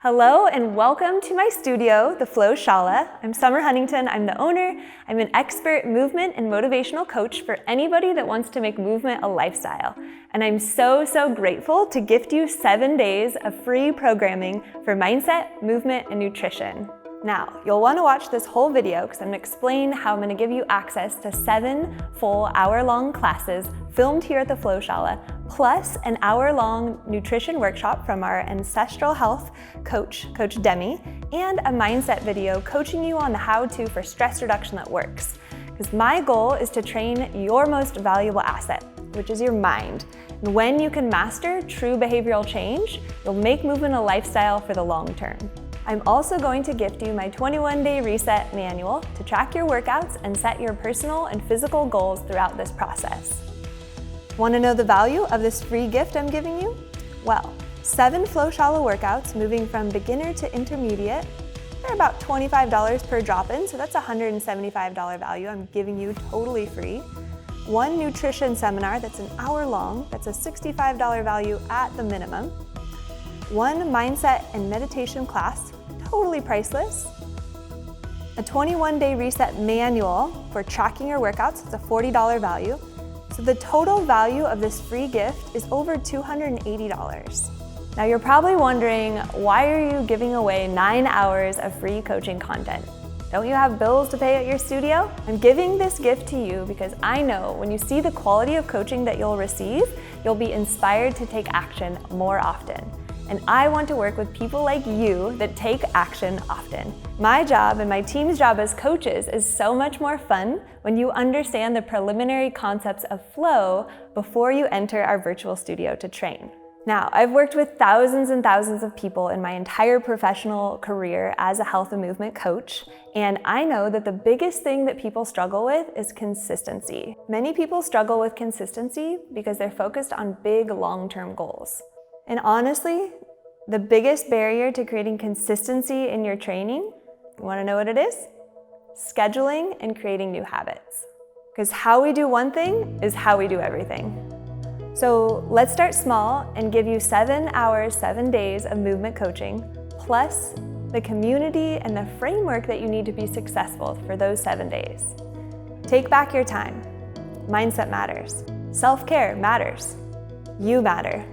Hello and welcome to my studio, the Flow Shala. I'm Summer Huntington, I'm the owner. I'm an expert movement and motivational coach for anybody that wants to make movement a lifestyle. And I'm so grateful to gift you 7 days of free programming for mindset, movement, and nutrition. Now, you'll want to watch this whole video because I'm going to explain how I'm going to give you access to 7 full hour-long classes filmed here at the Flow Shala, plus an hour-long nutrition workshop from our ancestral health coach, Coach Demi, and a mindset video coaching you on the how-to for stress reduction that works. Because my goal is to train your most valuable asset, which is your mind. And when you can master true behavioral change, you'll make movement a lifestyle for the long term. I'm also going to gift you my 21-day reset manual to track your workouts and set your personal and physical goals throughout this process. Want to know the value of this free gift I'm giving you? Well, 7 Flow Shala workouts moving from beginner to intermediate. They're about $25 per drop-in, so that's a $175 value I'm giving you totally free. 1 nutrition seminar that's an hour long, that's a $65 value at the minimum. 1 mindset and meditation class, totally priceless. A 21-day reset manual for tracking your workouts, it's a $40 value. So the total value of this free gift is over $280. Now you're probably wondering, why are you giving away 9 hours of free coaching content? Don't you have bills to pay at your studio? I'm giving this gift to you because I know when you see the quality of coaching that you'll receive, you'll be inspired to take action more often. And I want to work with people like you that take action often. My job and my team's job as coaches is so much more fun when you understand the preliminary concepts of flow before you enter our virtual studio to train. Now, I've worked with thousands and thousands of people in my entire professional career as a health and movement coach, and I know that the biggest thing that people struggle with is consistency. Many people struggle with consistency because they're focused on big long-term goals. And honestly, the biggest barrier to creating consistency in your training, you want to know what it is? Scheduling and creating new habits. Because how we do one thing is how we do everything. So let's start small and give you 7 hours, 7 days of movement coaching, plus the community and the framework that you need to be successful for those 7 days. Take back your time. Mindset matters. Self-care matters. You matter.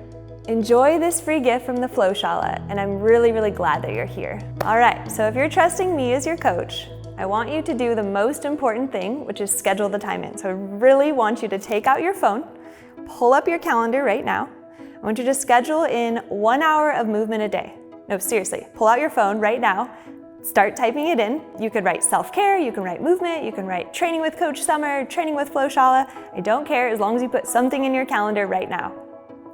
Enjoy this free gift from the Flow Shala, and I'm really glad that you're here. All right, so if you're trusting me as your coach, I want you to do the most important thing, which is schedule the time in. So I really want you to take out your phone, pull up your calendar right now. I want you to schedule in 1 hour of movement a day. No, seriously, pull out your phone right now, start typing it in. You could write self-care, you can write movement, you can write training with Coach Summer, training with Flow Shala. I don't care as long as you put something in your calendar right now.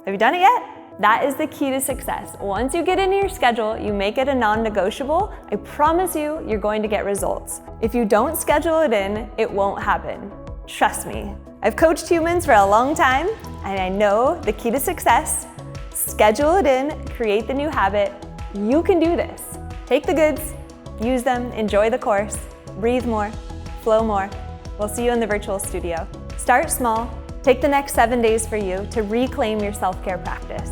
Have you done it yet? That is the key to success. Once you get into your schedule, you make it a non-negotiable, I promise you, you're going to get results. If you don't schedule it in, it won't happen. Trust me. I've coached humans for a long time, and I know the key to success. Schedule it in, create the new habit. You can do this. Take the goods, use them, enjoy the course, breathe more, flow more. We'll see you in the virtual studio. Start small. Take the next 7 days for you to reclaim your self-care practice.